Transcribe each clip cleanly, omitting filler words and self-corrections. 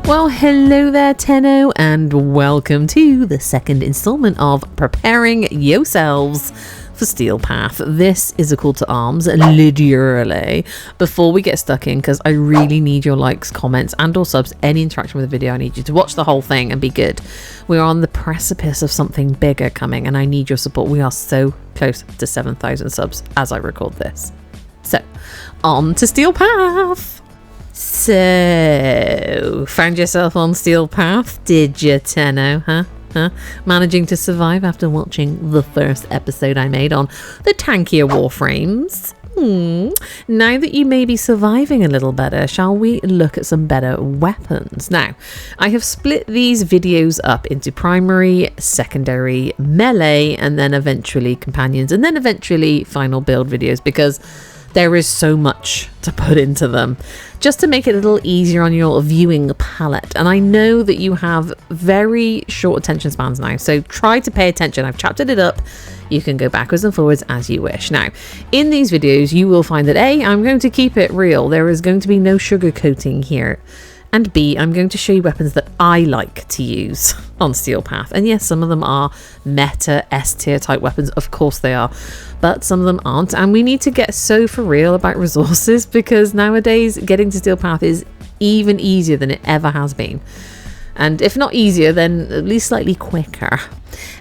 Well, hello there, Tenno, and welcome to the second installment of Preparing Yourselves for Steel Path. This is a call to arms, literally. Before we get stuck in, because I really need your likes, comments, and or subs, any interaction with the video, I need you to watch the whole thing and be good. We're on the precipice of something bigger coming, and I need your support. We are so close to 7,000 subs as I record this. So, on to Steel Path! So, found yourself on Steel Path, did you, Tenno, huh? Managing to survive after watching the first episode I made on the tankier Warframes? Now that you may be surviving a little better, shall we look at some better weapons? Now, I have split these videos up into primary, secondary, melee, and then eventually companions, and then eventually final build videos, because there is so much to put into them, just to make it a little easier on your viewing palette. And I know that you have very short attention spans now, so try to pay attention. I've chaptered it up. You can go backwards and forwards as you wish. Now, in these videos, you will find that A, I'm going to keep it real. There is going to be no sugarcoating here. And B, I'm going to show you weapons that I like to use on Steel Path. And yes, some of them are meta S-tier type weapons. Of course they are. But some of them aren't. And we need to get so for real about resources, because nowadays getting to Steel Path is even easier than it ever has been. And if not easier, then at least slightly quicker.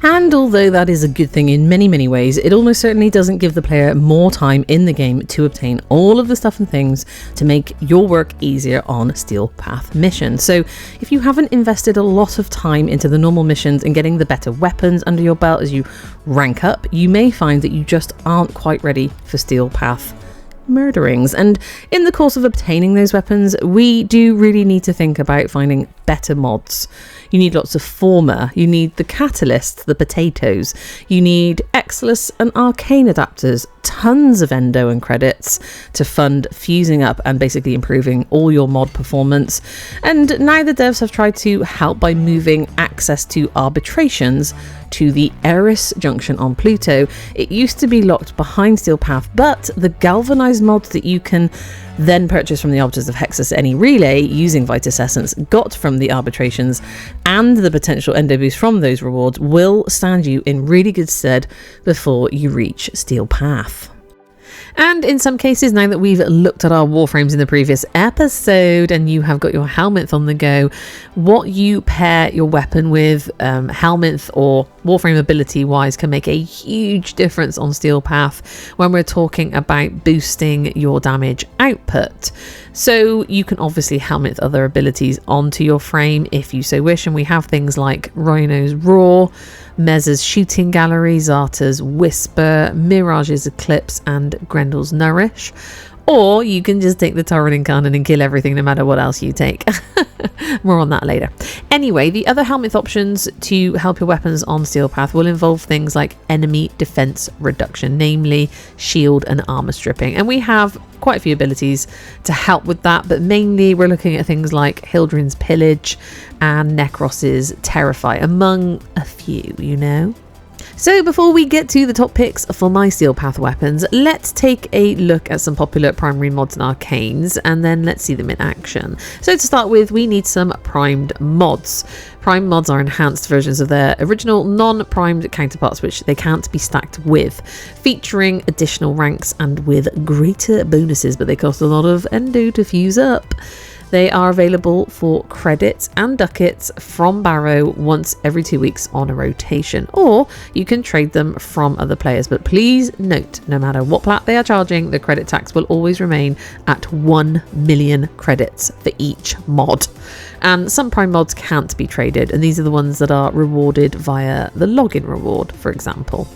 And although that is a good thing in many, many ways, it almost certainly doesn't give the player more time in the game to obtain all of the stuff and things to make your work easier on Steel Path missions. So if you haven't invested a lot of time into the normal missions and getting the better weapons under your belt as you rank up, you may find that you just aren't quite ready for Steel Path murderings. And in the course of obtaining those weapons, we do really need to think about finding better mods. You need lots of former, you need the catalyst, the potatoes, you need Exilus and Arcane adapters, tons of endo and credits to fund fusing up and basically improving all your mod performance. And now the devs have tried to help by moving access to arbitrations to the Eris junction on Pluto. It used to be locked behind Steel Path, but the galvanized mods that you can then purchase from the Arbiters of Hexus Any Relay using Vitus Essence got from the arbitrations, and the potential endo boost from those rewards will stand you in really good stead before you reach Steel Path. And in some cases, now that we've looked at our Warframes in the previous episode and you have got your Helminth on the go, what you pair your weapon with, Helminth or Warframe ability wise, can make a huge difference on Steel Path when we're talking about boosting your damage output. So you can obviously Helminth other abilities onto your frame if you so wish, and we have things like Rhino's Roar, Mez's Shooting Gallery, Zarta's Whisper, Mirage's Eclipse, and Grendel's Nourish. Or you can just take the Torid Incarnon and kill everything no matter what else you take. More on that later. Anyway, the other Helminth options to help your weapons on Steel Path will involve things like enemy defense reduction, namely shield and armor stripping. And we have quite a few abilities to help with that, but mainly we're looking at things like Hildren's Pillage and Necros's Terrify, among a few, you know. So before we get to the top picks for my Steel Path weapons, let's take a look at some popular primary mods and arcanes, and then let's see them in action. So to start with, we need some primed mods. Prime mods are enhanced versions of their original non-primed counterparts, which they can't be stacked with, featuring additional ranks and with greater bonuses, but they cost a lot of endo to fuse up. They are available for credits and ducats from Barrow once every 2 weeks on a rotation, or you can trade them from other players. But please note, no matter what plat they are charging, the credit tax will always remain at 1 million credits for each mod. And some prime mods can't be traded, and these are the ones that are rewarded via the login reward, for example.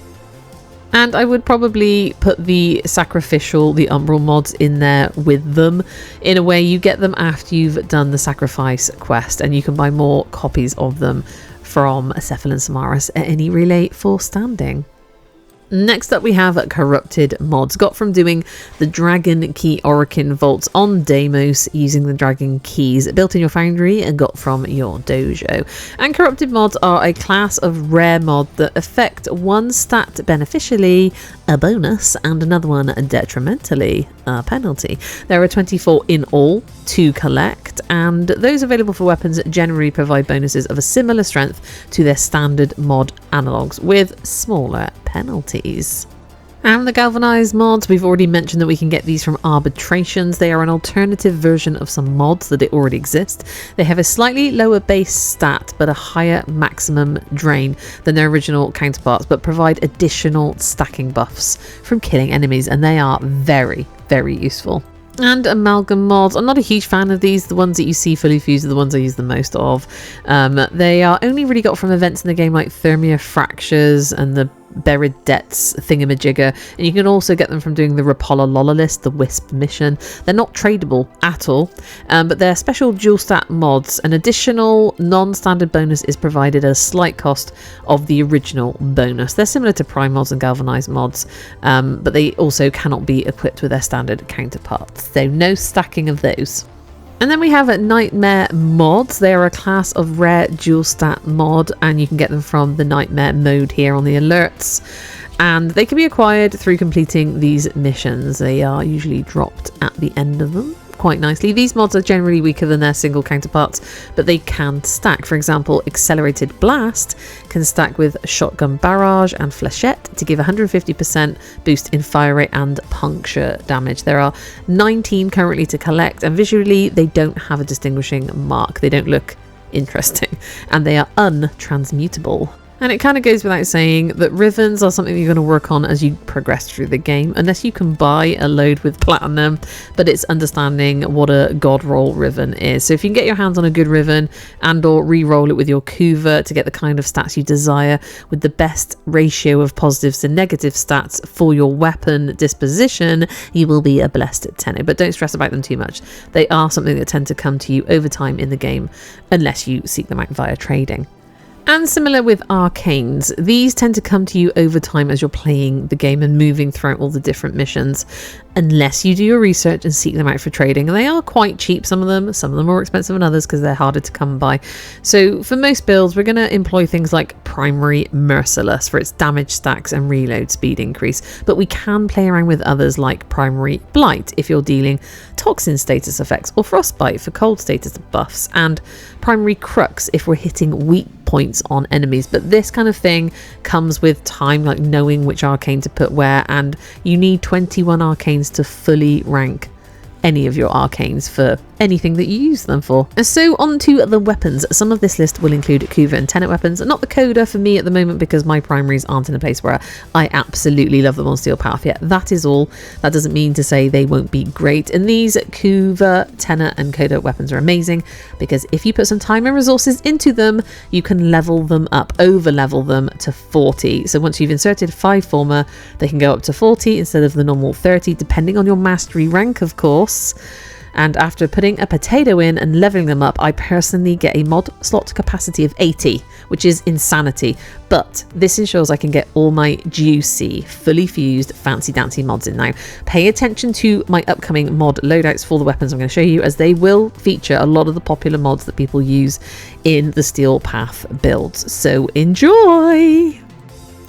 And I would probably put the sacrificial, the umbral mods in there with them. In a way, you get them after you've done the sacrifice quest, and you can buy more copies of them from Cephalon Samaras at Any Relay for standing. Next up we have Corrupted mods, got from doing the Dragon Key Orokin vaults on Deimos using the Dragon Keys built in your foundry and got from your dojo. And Corrupted mods are a class of rare mod that affect one stat beneficially, a bonus, and another one detrimentally, a penalty. There are 24 in all to collect, and those available for weapons generally provide bonuses of a similar strength to their standard mod analogues, with smaller penalties. And the galvanized mods, we've already mentioned that we can get these from arbitrations. They are an alternative version of some mods that already exist. They have a slightly lower base stat but a higher maximum drain than their original counterparts, but provide additional stacking buffs from killing enemies, and they are very, very useful. And amalgam mods, I'm not a huge fan of these. The ones that you see fully fused are the ones I use the most of. They are only really got from events in the game like Thermia Fractures and the Buried Debts thingamajigger, and you can also get them from doing the Rapala Lola list, the Wisp mission. They're not tradable at all, but they're special dual stat mods. An additional non-standard bonus is provided at a slight cost of the original bonus. They're similar to Prime mods and galvanized mods, but they also cannot be equipped with their standard counterparts, so no stacking of those. And then we have Nightmare mods. They are a class of rare dual stat mod, and you can get them from the Nightmare mode here on the alerts. And they can be acquired through completing these missions. They are usually dropped at the end of them quite nicely. These mods are generally weaker than their single counterparts, but they can stack. For example, Accelerated Blast can stack with Shotgun Barrage and Flechette to give 150% boost in fire rate and puncture damage. There are 19 currently to collect, and visually they don't have a distinguishing mark. They don't look interesting, and they are untransmutable. And it kind of goes without saying that Rivens are something you're going to work on as you progress through the game, unless you can buy a load with platinum, but it's understanding what a god roll Riven is. So if you can get your hands on a good Riven and or re-roll it with your Kuva to get the kind of stats you desire with the best ratio of positives to negative stats for your weapon disposition, you will be a blessed Tenet. But don't stress about them too much. They are something that tend to come to you over time in the game, unless you seek them out via trading. And similar with Arcanes, these tend to come to you over time as you're playing the game and moving throughout all the different missions, unless you do your research and seek them out for trading. And they are quite cheap, some of them are more expensive than others because they're harder to come by. So for most builds, we're going to employ things like Primary Merciless for its damage stacks and reload speed increase, but we can play around with others like Primary Blight if you're dealing toxin status effects, or Frostbite for cold status buffs, and Primary Crux if we're hitting weak points on enemies. But this kind of thing comes with time, like knowing which arcane to put where, and you need 21 arcanes to fully rank any of your arcanes for anything that you use them for. And so on to the weapons. Some of this list will include Kuva and Tenet weapons, not the Coda for me at the moment because my primaries aren't in a place where I absolutely love them on Steel Path yet. That is all. That doesn't mean to say they won't be great. And these Kuva, Tenet and Coda weapons are amazing because if you put some time and resources into them, you can level them up, over level them to 40. So once you've inserted 5 former, they can go up to 40 instead of the normal 30, depending on your mastery rank, of course. And after putting a potato in and leveling them up, I personally get a mod slot capacity of 80, which is insanity. But this ensures I can get all my juicy, fully fused, fancy dancy mods in now. Pay attention to my upcoming mod loadouts for the weapons I'm going to show you, as they will feature a lot of the popular mods that people use in the Steel Path builds. So enjoy!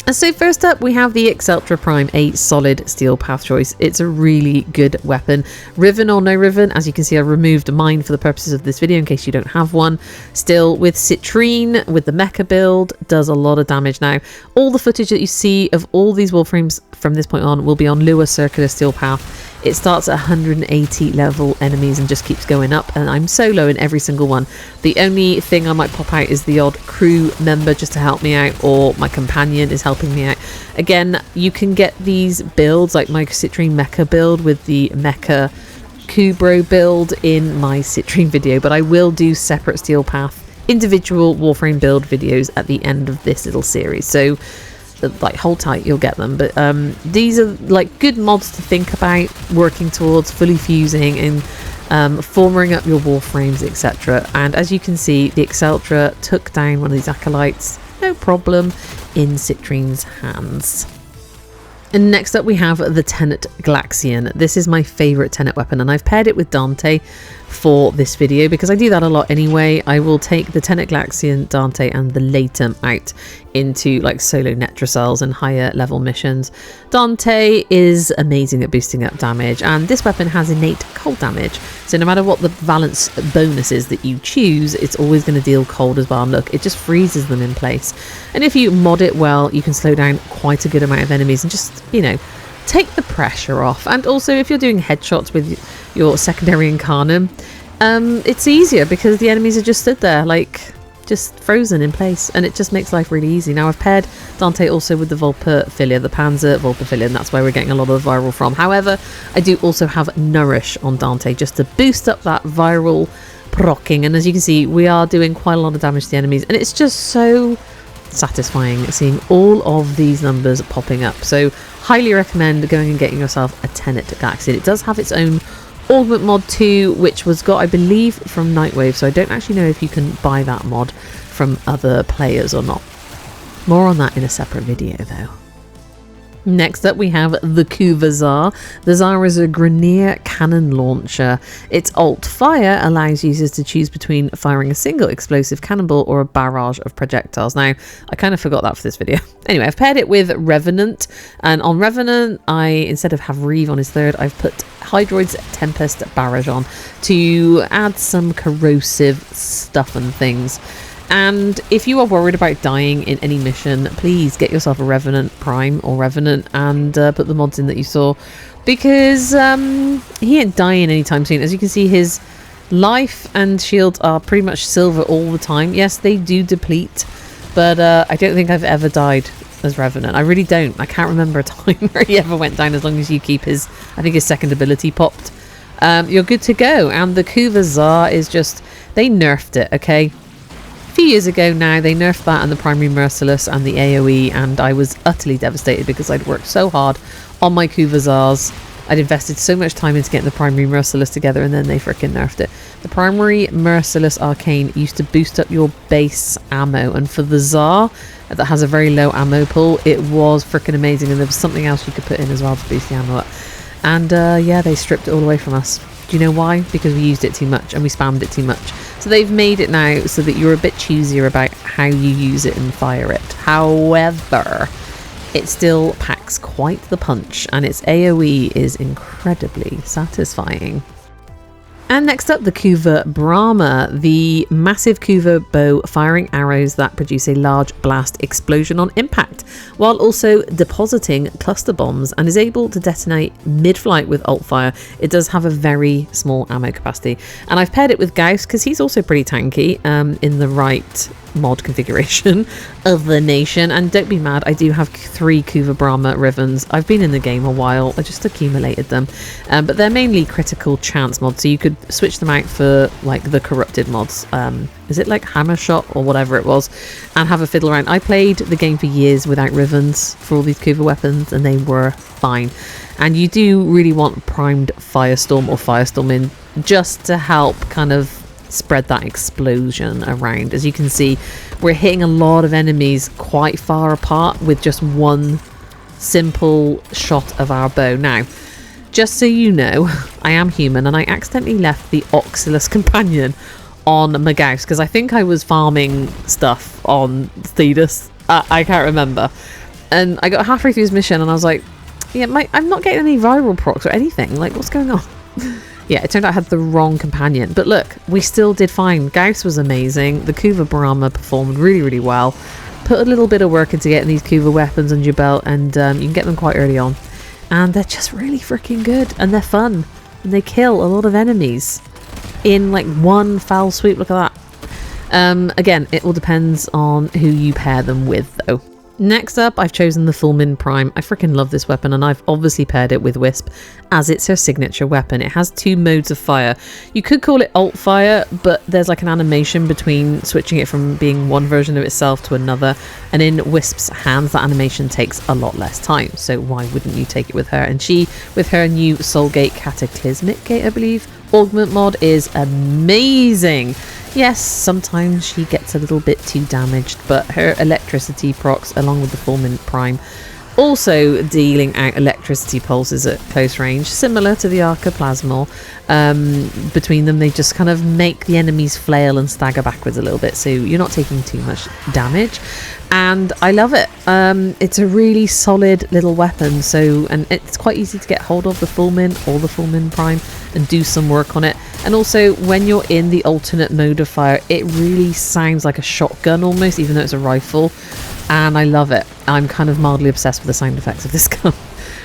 And so first up we have the Acceltra Prime, a solid Steel Path choice. It's a really good weapon. Riven or no Riven, as you can see I've removed mine for the purposes of this video in case you don't have one. Still with Citrine, with the mecha build, does a lot of damage now. All the footage that you see of all these Warframes from this point on will be on Lua Circular Steel Path. It starts at 180 level enemies and just keeps going up, and I'm solo in every single one. The only thing I might pop out is the odd crew member just to help me out, or my companion is helping me out. Again, you can get these builds like my Citrine Mecha build with the Mecha Kubro build in my Citrine video, but I will do separate Steel Path individual Warframe build videos at the end of this little series. So like hold tight, you'll get them. But these are like good mods to think about working towards fully fusing and forming up your Warframes, etc. And as you can see, the Acceltra took down one of these acolytes, no problem, in Citrine's hands. And next up we have the Tenet Glaxion. This is my favourite Tenet weapon, and I've paired it with Dante for this video, because I do that a lot anyway. I will take the Tenet Glaxion, Dante and the Latum out into like solo Netracells and higher level missions. Dante is amazing at boosting up damage, and this weapon has innate cold damage, so no matter what the valence bonus is that you choose, it's always going to deal cold as well. And look, it just freezes them in place, and if you mod it well, you can slow down quite a good amount of enemies and just, you know, take the pressure off. And also, if you're doing headshots with your secondary Incarnon, it's easier because the enemies are just stood there like just frozen in place, and it just makes life really easy. Now I've paired Dante also with the Vulperfilia, the Panzer Vulperfilia, and that's where we're getting a lot of the viral from. However, I do also have Nourish on Dante just to boost up that viral procking, and as you can see, we are doing quite a lot of damage to the enemies, and it's just so satisfying seeing all of these numbers popping up. So highly recommend going and getting yourself a Tenet Glaxion. It does have its own augment mod too, which was got, I believe, from Nightwave, so I don't actually know if you can buy that mod from other players or not. More on that in a separate video though. Next up, we have the Kuva Zarr. The Zarr is a Grenier cannon launcher. Its alt fire allows users to choose between firing a single explosive cannonball or a barrage of projectiles. Now, I kind of forgot that for this video. Anyway, I've paired it with Revenant, and on Revenant, instead of have Reeve on his third, I've put Hydroid's Tempest Barrage on to add some corrosive stuff and things. And if you are worried about dying in any mission, please get yourself a Revenant Prime or Revenant and put the mods in that you saw, because he ain't dying anytime soon. As you can see, his life and shields are pretty much silver all the time. Yes, they do deplete, but I don't think I've ever died as Revenant. I really don't. I can't remember a time where he ever went down, as long as you keep his, I think his second ability popped. You're good to go. And the Kuva Zarr is just, they nerfed it, okay? A few years ago now, they nerfed that and the Primary Merciless and the AoE, and I was utterly devastated because I'd worked so hard on my Kuva Zarrs. I'd invested so much time into getting the Primary Merciless together, and then they freaking nerfed it. The Primary Merciless Arcane used to boost up your base ammo, and for the Zarr that has a very low ammo pool, it was freaking amazing, and there was something else you could put in as well to boost the ammo up. And yeah, they stripped it all away from us. Do you know why? Because we used it too much and we spammed it too much. So they've made it now so that you're a bit choosier about how you use it and fire it. However, it still packs quite the punch, and its AoE is incredibly satisfying. And next up, the Kuva Bramma, the massive Kuva bow firing arrows that produce a large blast explosion on impact, while also depositing cluster bombs, and is able to detonate mid-flight with alt fire. It does have a very small ammo capacity, and I've paired it with Gauss because he's also pretty tanky in the right mod configuration of the nation. And don't be mad, I do have 3 Kuva Bramma Rivens. I've been in the game a while, I just accumulated them, but they're mainly critical chance mods, so you could switch them out for like the corrupted mods. Is it like Hammer Shot or whatever it was, and have a fiddle around. I played the game for years without Rivens for all these Kuva weapons, and they were fine. And you do really want primed Firestorm or Firestorm in, just to help kind of spread that explosion around. As you can see, we're hitting a lot of enemies quite far apart with just one simple shot of our bow. Now, just so you know, I am human, and I accidentally left the Oxylus Companion on Magauss because I think I was farming stuff on Thetis. I can't remember. And I got halfway through his mission and I was like, yeah, I'm not getting any viral procs or anything. Like, what's going on? Yeah, it turned out I had the wrong companion. But look, we still did fine. Gauss was amazing. The Kuva Bramma performed really, really well. Put a little bit of work into getting these Kuva weapons under your belt, and you can get them quite early on. And they're just really freaking good, and they're fun. And they kill a lot of enemies in like one foul swoop. Look at that. Again, it all depends on who you pair them with though. Next up, I've chosen the Fulmin Prime. I freaking love this weapon, and I've obviously paired it with Wisp as it's her signature weapon. It has 2 modes of fire. You could call it alt fire, but there's like an animation between switching it from being one version of itself to another, and in Wisp's hands that animation takes a lot less time, so why wouldn't you take it with her? And she, with her new Soulgate Cataclysmic Gate, I believe, augment mod, is amazing. Yes, sometimes she gets a little bit too damaged, but her electricity procs along with the Fulmin Prime Also dealing out electricity pulses at close range, similar to the Arca Plasmor. Between them, they just kind of make the enemies flail and stagger backwards a little bit, so you're not taking too much damage. And I love it. It's a really solid little weapon, and it's quite easy to get hold of the Fulmin or the Fulmin Prime and do some work on it. And also, when you're in the alternate mode of fire, it really sounds like a shotgun almost, even though it's a rifle. And I love it. I'm kind of mildly obsessed with the sound effects of this gun.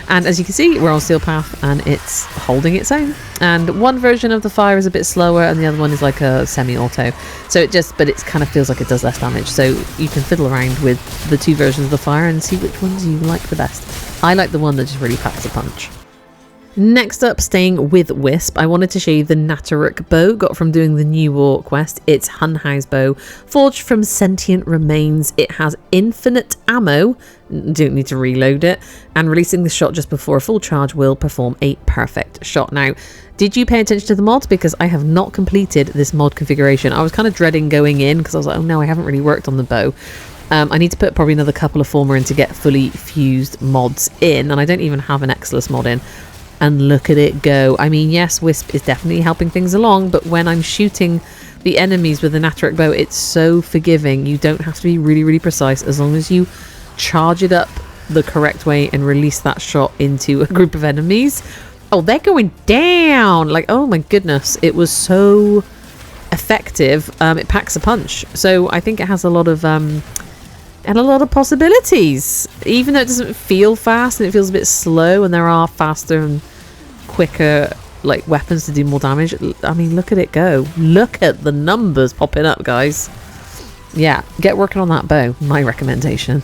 And as you can see, we're on Steel Path and it's holding its own. And one version of the fire is a bit slower and the other one is like a semi-auto. So but it kind of feels like it does less damage. So you can fiddle around with the two versions of the fire and see which ones you like the best. I like the one that just really packs a punch. Next up, staying with Wisp, I wanted to show you the Nataruk bow, got from doing the New War quest. It's Hunhouse bow, forged from sentient remains. It has infinite ammo, don't need to reload it, and releasing the shot just before a full charge will perform a perfect shot. Now, did you pay attention to the mods? Because I have not completed this mod configuration. I was kind of dreading going in because I was like, oh no, I haven't really worked on the bow. I need to put probably another couple of Former in to get fully fused mods in, and I don't even have an Exilus mod in. And look at it go. I mean, yes, Wisp is definitely helping things along, but when I'm shooting the enemies with the Nataruk bow, it's so forgiving. You don't have to be really, really precise as long as you charge it up the correct way and release that shot into a group of enemies. Oh, they're going down! Like, oh my goodness, it was so effective. It packs a punch. So I think it has a lot of possibilities, even though it doesn't feel fast and it feels a bit slow, and there are faster and quicker like weapons to do more damage. I mean, look at it go. Look at the numbers popping up, guys. Yeah, get working on that bow, my recommendation.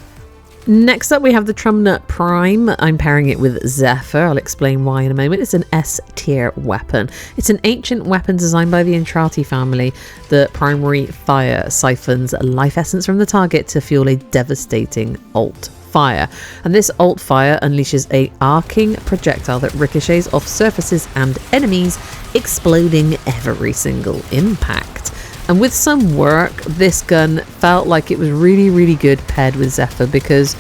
Next up, we have the Trumna Prime. I'm pairing it with Zephyr. I'll explain why in a moment. It's an S-tier weapon. It's an ancient weapon designed by the Entrati family. The primary fire siphons life essence from the target to fuel a devastating alt fire. And this alt fire unleashes a arcing projectile that ricochets off surfaces and enemies, exploding every single impact. And with some work, this gun felt like it was really, really good paired with Zephyr, because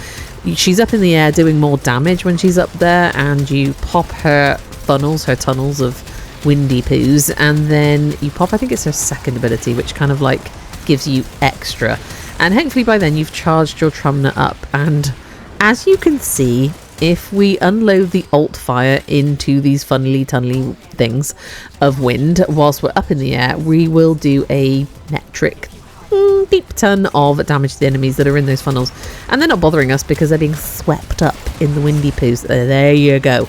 she's up in the air doing more damage when she's up there, and you pop her tunnels of windy poos, and then you pop, I think it's her second ability, which kind of like gives you extra. And hopefully by then you've charged your Trumna up. And as you can see, if we unload the alt fire into these funnily tunnely things of wind whilst we're up in the air, we will do a metric beep ton of damage to the enemies that are in those funnels. And they're not bothering us because they're being swept up in the windy poos. There you go.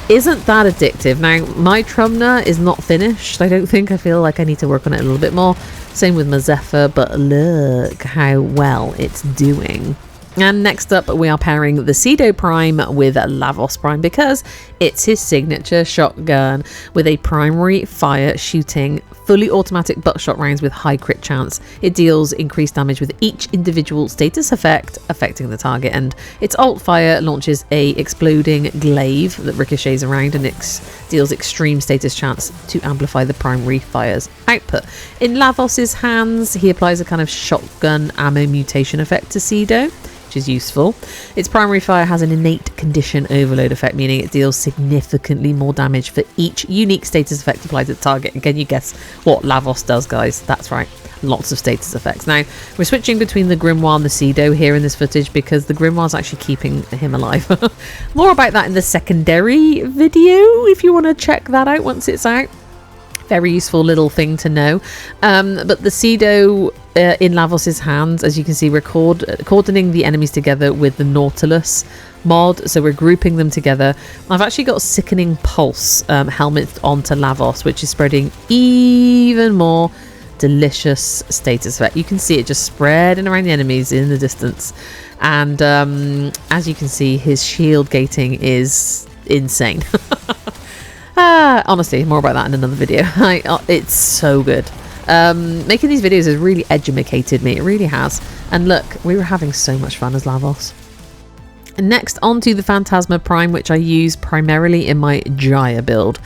Isn't that addictive? Now, my Trumna is not finished, I don't think. I feel like I need to work on it a little bit more. Same with my Zephyr, but look how well it's doing. And next up, we are pairing the Cedo Prime with Lavos Prime, because it's his signature shotgun with a primary fire shooting fully automatic buckshot rounds with high crit chance. It deals increased damage with each individual status effect affecting the target, and its alt fire launches a exploding glaive that ricochets around and deals extreme status chance to amplify the primary fire's output. In Lavos's hands, he applies a kind of shotgun ammo mutation effect to Cedo, which is useful. Its primary fire has an innate condition overload effect, meaning it deals significantly more damage for each unique status effect applied to the target. And can you guess what Lavos does, guys? That's right, lots of status effects. Now, we're switching between the Grimoire and the Cedo here in this footage because the Grimoire is actually keeping him alive. More about that in the secondary video if you want to check that out once it's out. Very useful little thing to know. But the Cedo in Lavos's hands, as you can see, we're coordinating the enemies together with the Nautilus mod, so we're grouping them together. I've actually got Sickening Pulse Helminth onto Lavos, which is spreading even more delicious status effect. You can see it just spreading around the enemies in the distance, and as you can see, his shield gating is insane. Honestly, more about that in another video. It's so good. Making these videos has really educated me. It really has. And look, we were having so much fun as Lavos. Next, onto the Phantasma Prime, which I use primarily in my Jaya build,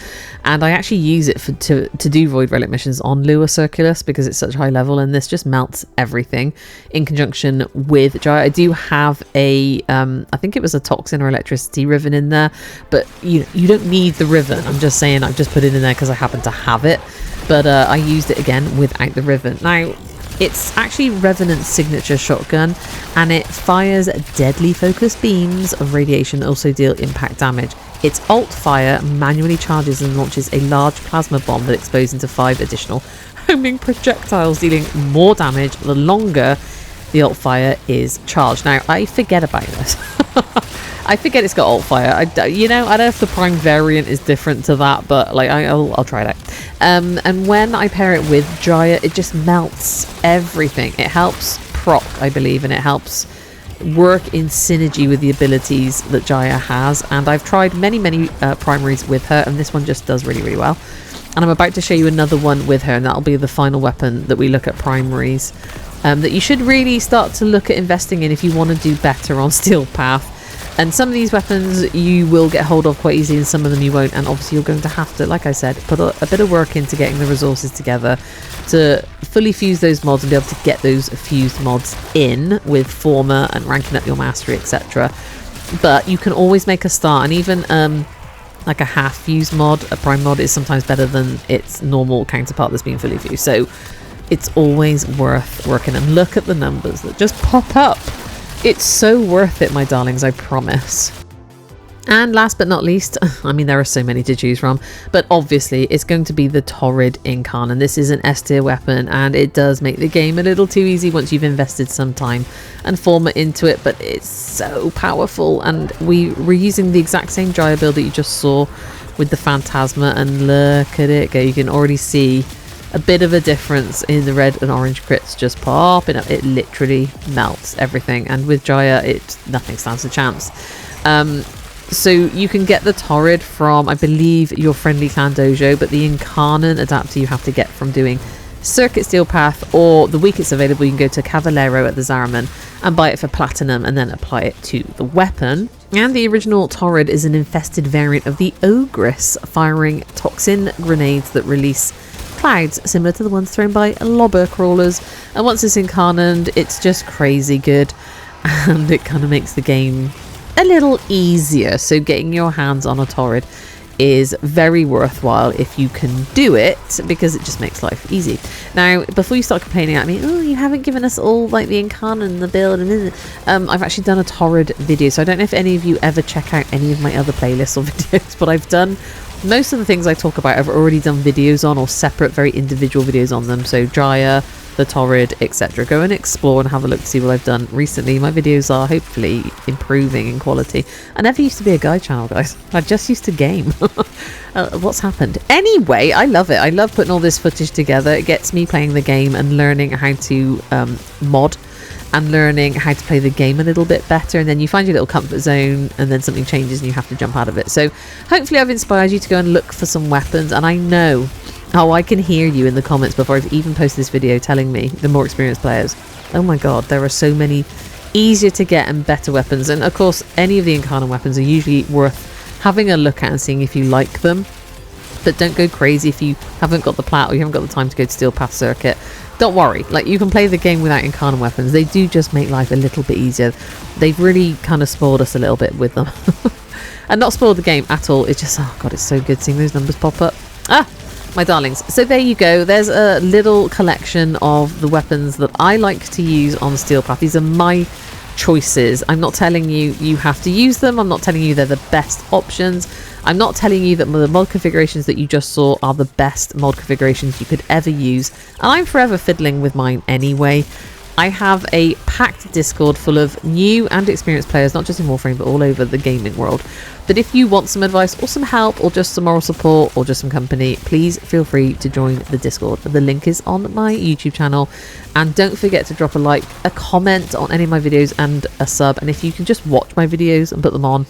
and I actually use it to do Void Relic missions on Lua Circulus because it's such high level, and this just melts everything in conjunction with Jaya. I do have a I think it was a Toxin or Electricity Riven in there, but you don't need the Riven. I'm just saying I've just put it in there because I happen to have it, but I used it again without the Riven. Now, it's actually Revenant's signature shotgun, and it fires deadly focused beams of radiation that also deal impact damage. Its alt fire manually charges and launches a large plasma bomb that explodes into 5 additional homing projectiles, dealing more damage the longer the alt fire is charged. Now, I forget about this. I forget it's got alt fire. I don't know if the Prime variant is different to that, but like I'll try it out. And when I pair it with Jaya, it just melts everything. It helps proc, I believe, and it helps work in synergy with the abilities that Jaya has. And I've tried many primaries with her, and this one just does really, really well. And I'm about to show you another one with her, and that'll be the final weapon that we look at primaries that you should really start to look at investing in if you want to do better on Steel Path. And some of these weapons you will get hold of quite easily, and some of them you won't, and obviously you're going to have to, like I said, put a bit of work into getting the resources together to fully fuse those mods and be able to get those fused mods in with Former and ranking up your mastery, etc. But you can always make a start, and even like a half fused mod, a prime mod, is sometimes better than its normal counterpart that's been fully fused. So it's always worth working, and look at the numbers that just pop up. It's so worth it, my darlings, I promise. And last but not least, I mean, there are so many to choose from, but obviously it's going to be the Torid Incarnon. This is an S tier weapon, and it does make the game a little too easy once you've invested some time and Former into it, but it's so powerful. And we're using the exact same Jaya build that you just saw with the Phantasma, and look at it go. You can already see a bit of a difference in the red and orange crits just popping up. It literally melts everything, and with Jaya nothing stands a chance. So you can get the Torid from, I believe, your friendly clan dojo, but the Incarnon adapter you have to get from doing Circuit Steel Path, or the week it's available you can go to Cavallero at the Zaraman and buy it for platinum and then apply it to the weapon. And the original Torid is an infested variant of the Ogress, firing toxin grenades that release clouds similar to the ones thrown by lobber crawlers. And once it's incarnate, it's just crazy good, and it kind of makes the game a little easier. So getting your hands on a Torid is very worthwhile if you can do it, because it just makes life easy. Now, before you start complaining at me, oh, you haven't given us all like the Incarnon and the build, and I've actually done a Torid video, so I don't know if any of you ever check out any of my other playlists or videos, but I've done most of the things I talk about. I've already done videos on, or separate, very individual videos on them. So Jaya, the Torid, etc. Go and explore and have a look to see what I've done recently. My videos are hopefully improving in quality. I never used to be a guide channel, guys. I just used to game. What's happened? Anyway, I love it. I love putting all this footage together. It gets me playing the game and learning how to mod, and learning how to play the game a little bit better. And then you find your little comfort zone, and then something changes and you have to jump out of it. So hopefully I've inspired you to go and look for some weapons. And I know, I can hear you in the comments before I've even posted this video telling me, the more experienced players, oh my god, there are so many easier to get and better weapons. And of course, any of the Incarnon weapons are usually worth having a look at and seeing if you like them. But don't go crazy if you haven't got the plat, or you haven't got the time to go to Steel Path Circuit. Don't worry, like, you can play the game without Incarnon weapons. They do just make life a little bit easier. They've really kind of spoiled us a little bit with them. And not spoiled the game at all. It's just, oh god, it's so good seeing those numbers pop up. My darlings. So there you go. There's a little collection of the weapons that I like to use on Steel Path. These are my choices. I'm not telling you you have to use them. I'm not telling you they're the best options. I'm not telling you that the mod configurations that you just saw are the best mod configurations you could ever use. And I'm forever fiddling with mine anyway. I have a packed Discord full of new and experienced players, not just in Warframe, but all over the gaming world. But if you want some advice or some help, or just some moral support, or just some company, please feel free to join the Discord. The link is on my YouTube channel. And don't forget to drop a like, a comment on any of my videos, and a sub. And if you can just watch my videos and put them on,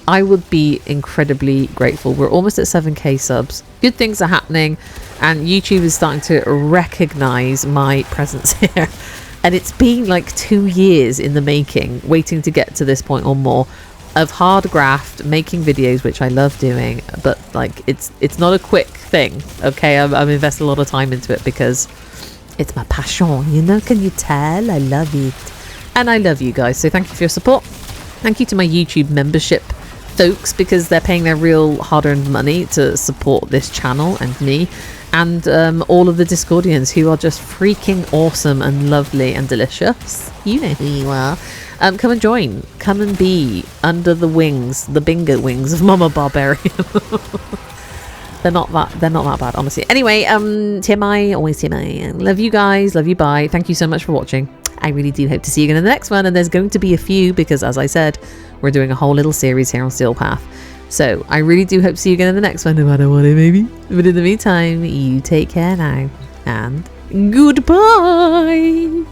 I would be incredibly grateful. We're almost at 7k subs. Good things are happening, and YouTube is starting to recognize my presence here. And it's been like 2 years in the making, waiting to get to this point or more of hard graft, making videos, which I love doing, but like it's not a quick thing. Okay, I'm investing a lot of time into it because it's my passion, you know. Can you tell? I love it, and I love you guys. So thank you for your support. Thank you to my YouTube membership folks, because they're paying their real hard-earned money to support this channel and me, and all of the Discordians who are just freaking awesome and lovely and delicious. You know who you are. Come and join. Come and be under the wings, the bingo wings of Mama Barbarian. They're not that bad, honestly. Anyway, TMI, always TMI. Love you guys. Love you. Bye. Thank you so much for watching. I really do hope to see you again in the next one, and there's going to be a few, because as I said, we're doing a whole little series here on Steel Path. So I really do hope to see you again in the next one, no matter what it may be. But in the meantime, you take care now, and goodbye.